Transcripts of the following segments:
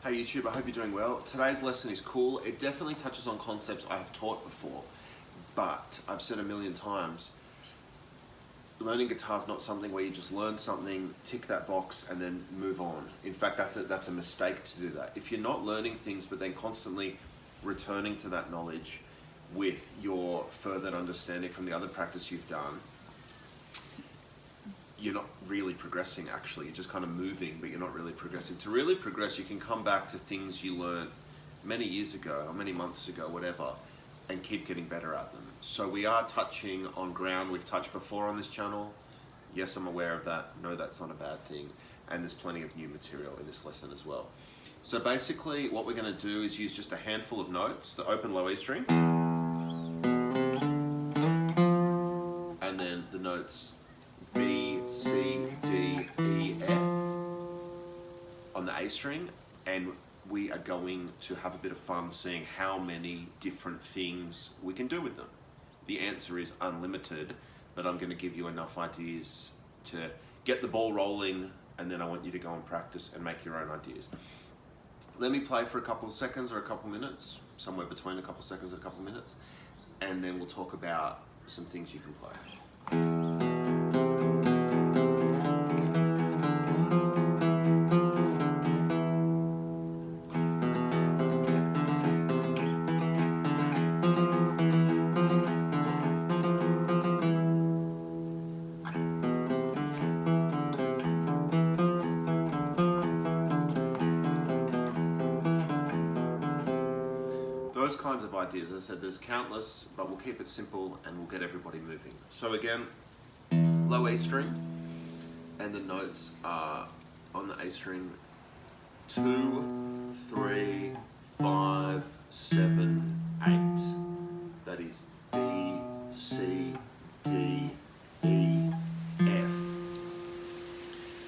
Hey YouTube, I hope you're doing well. Today's lesson is cool. It definitely touches on concepts I have taught before, but I've said a million times, learning guitar is not something where you just learn something, tick that box, and then move on. In fact, that's a mistake to do that. If you're not learning things, but then constantly returning to that knowledge with your further understanding from the other practice you've done, you're not really progressing actually. You're just kind of moving, but you're not really progressing. To really progress, you can come back to things you learned many years ago, or many months ago, whatever, and keep getting better at them. So we are touching on ground we've touched before on this channel. Yes, I'm aware of that. No, that's not a bad thing. And there's plenty of new material in this lesson as well. So basically what we're gonna do is use just a handful of notes, the open low E string, and then the notes B, C, D, E, F on the A string, and we are going to have a bit of fun seeing how many different things we can do with them. The answer is unlimited, but I'm going to give you enough ideas to get the ball rolling, and then I want you to go and practice and make your own ideas. Let me play for a couple of seconds or a couple of minutes, somewhere between a couple of seconds and a couple of minutes, and then we'll talk about some things you can play. Those kinds of ideas, as I said, there's countless, but we'll keep it simple and we'll get everybody moving. So again, low A string, and the notes are on the A string 2, 3, 5, 7, 8. That is B, C, D, E, F.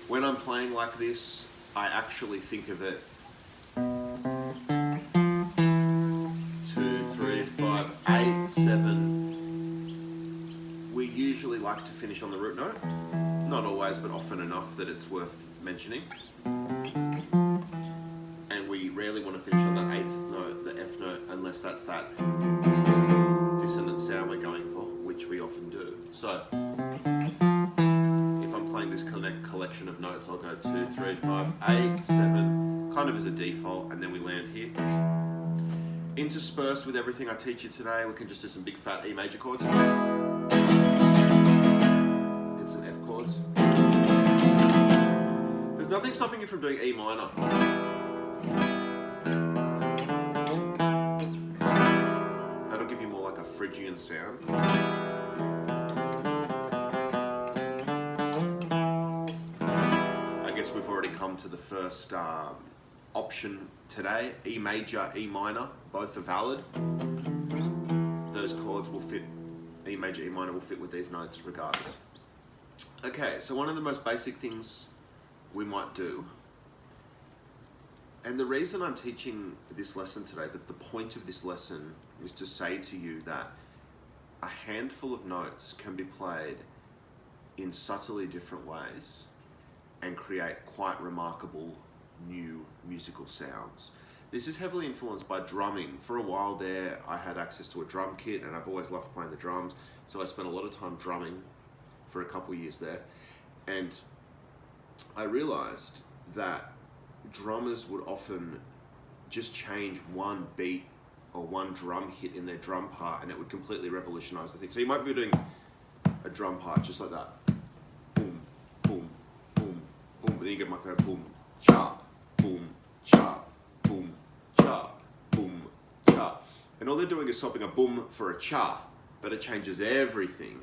When I'm playing like this, I actually think of it 8, 7. We usually like to finish on the root note. Not always, but often enough that it's worth mentioning. And we rarely want to finish on that 8th note, the F note, unless that's that dissonant sound we're going for, which we often do. So, if I'm playing this collection of notes, I'll go 2, 3, 5, 8, 7, kind of as a default, and then we land here. Interspersed with everything I teach you today, we can just do some big fat E major chords. Get some F chords. There's nothing stopping you from doing E minor. That'll give you more like a Phrygian sound. I guess we've already come to the first option today. E major, E minor, both are valid. Those chords will fit, E major, E minor will fit with these notes regardless. Okay, so one of the most basic things we might do, and the reason I'm teaching this lesson today, that the point of this lesson is to say to you that a handful of notes can be played in subtly different ways and create quite remarkable new musical sounds. This is heavily influenced by drumming. For a while there, I had access to a drum kit and I've always loved playing the drums, so I spent a lot of time drumming for a couple of years there. And I realized that drummers would often just change one beat or one drum hit in their drum part and it would completely revolutionize the thing. So you might be doing a drum part just like that. Boom, boom, boom, boom, and then you might go boom, cha, boom, cha, boom, cha, boom, cha. And all they're doing is swapping a boom for a cha, but it changes everything.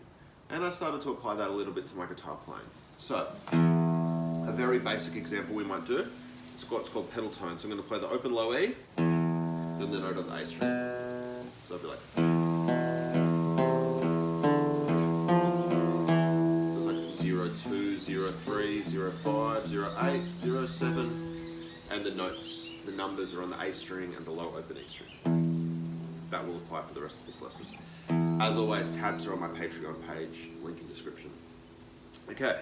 And I started to apply that a little bit to my guitar playing. So, a very basic example we might do, it's called pedal tone. So I'm going to play the open low E, then the note on the A string. So I'll be like, so it's like 0, 2, 0, 3, 0, 5, 0, 8, 0, 7, and the notes, the numbers are on the A string and the low open E string. That will apply for the rest of this lesson. As always, tabs are on my Patreon page, link in description. Okay.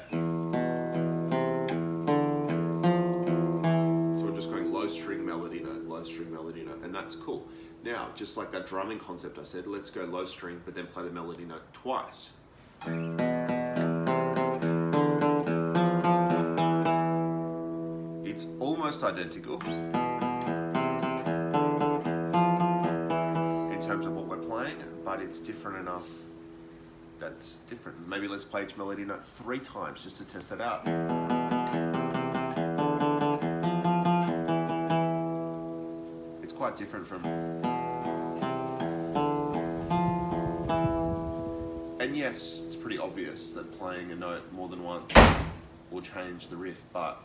So we're just going low string melody. melody note, low string melody note, and that's cool. Now, just like that drumming concept I said, let's go low string, but then play the melody note twice. It's almost identical in terms of what we're playing, but it's different enough that's different. Maybe let's play each melody note 3 times just to test it out. It's quite different from... And yes, it's pretty obvious that playing a note more than once will change the riff, but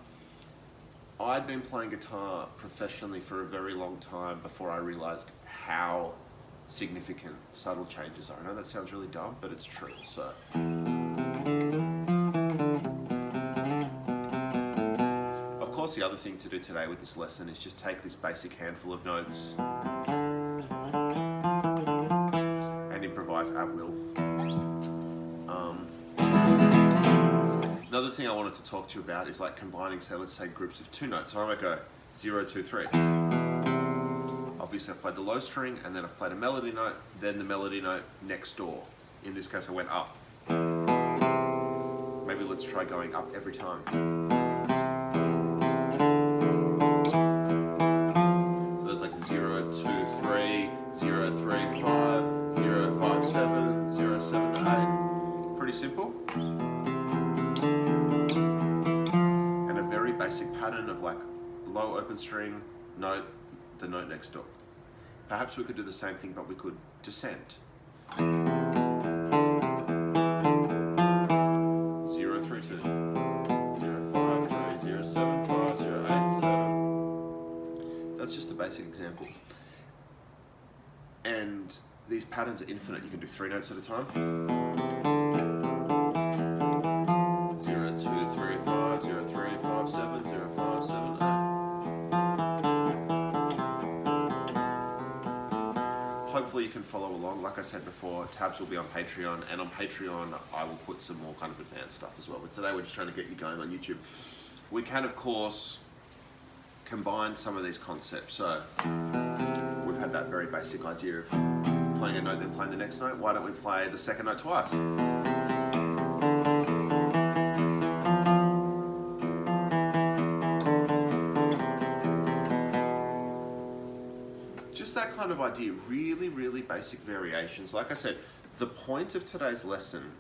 I'd been playing guitar professionally for a very long time before I realized how significant subtle changes are. I know that sounds really dumb, but it's true. So, of course, the other thing to do today with this lesson is just take this basic handful of notes and improvise at will. Another thing I wanted to talk to you about is like combining, say, let's say groups of 2 notes. So I might go 0, 2, 3. Obviously I've played the low string and then I've played a melody note, then the melody note next door. In this case I went up. Maybe let's try going up every time. So that's like 0, 2, 3, 0, 3, 5, 0, 5, 7, 0, 7, 8. Pretty simple. And a very basic pattern of like low open string, note, the note next door. Perhaps we could do the same thing, but we could descend. 0, 3, 2, 0, 5, 3, 0, 7, 5, 0, 8, 7. That's just a basic example. And these patterns are infinite. You can do 3 notes at a time. 0, 2, 3, 5, 0, 3, 5, 7, 0, 5, 7, 8. Hopefully you can follow along. Like I said before, tabs will be on Patreon, and on Patreon I will put some more kind of advanced stuff as well. But today we're just trying to get you going on YouTube. We can, of course, combine some of these concepts. So we've had that very basic idea of playing a note, then playing the next note. Why don't we play the second note twice? Just that kind of idea, really, really basic variations. Like I said, the point of today's lesson,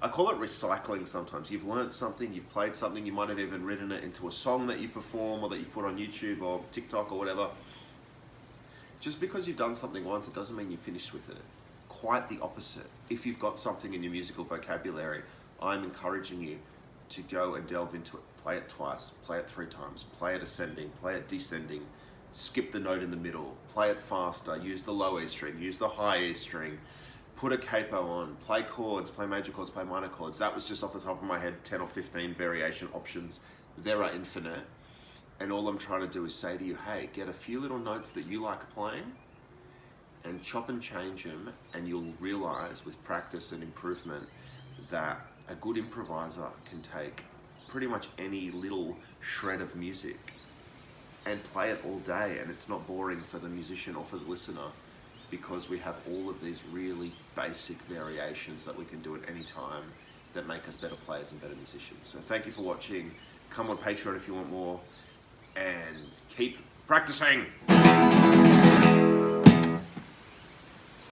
I call it recycling sometimes. You've learned something, you've played something, you might have even written it into a song that you perform or that you've put on YouTube or TikTok or whatever. Just because you've done something once, it doesn't mean you're finished with it. Quite the opposite. If you've got something in your musical vocabulary, I'm encouraging you to go and delve into it. Play it twice, play it 3 times, play it ascending, play it descending, skip the note in the middle, play it faster, use the low E string, use the high E string, put a capo on, play chords, play major chords, play minor chords. That was just off the top of my head, 10 or 15 variation options. There are infinite. And all I'm trying to do is say to you, hey, get a few little notes that you like playing and chop and change them, and you'll realize with practice and improvement that a good improviser can take pretty much any little shred of music and play it all day, and it's not boring for the musician or for the listener, because we have all of these really basic variations that we can do at any time that make us better players and better musicians. So thank you for watching. Come on Patreon if you want more, and keep practicing.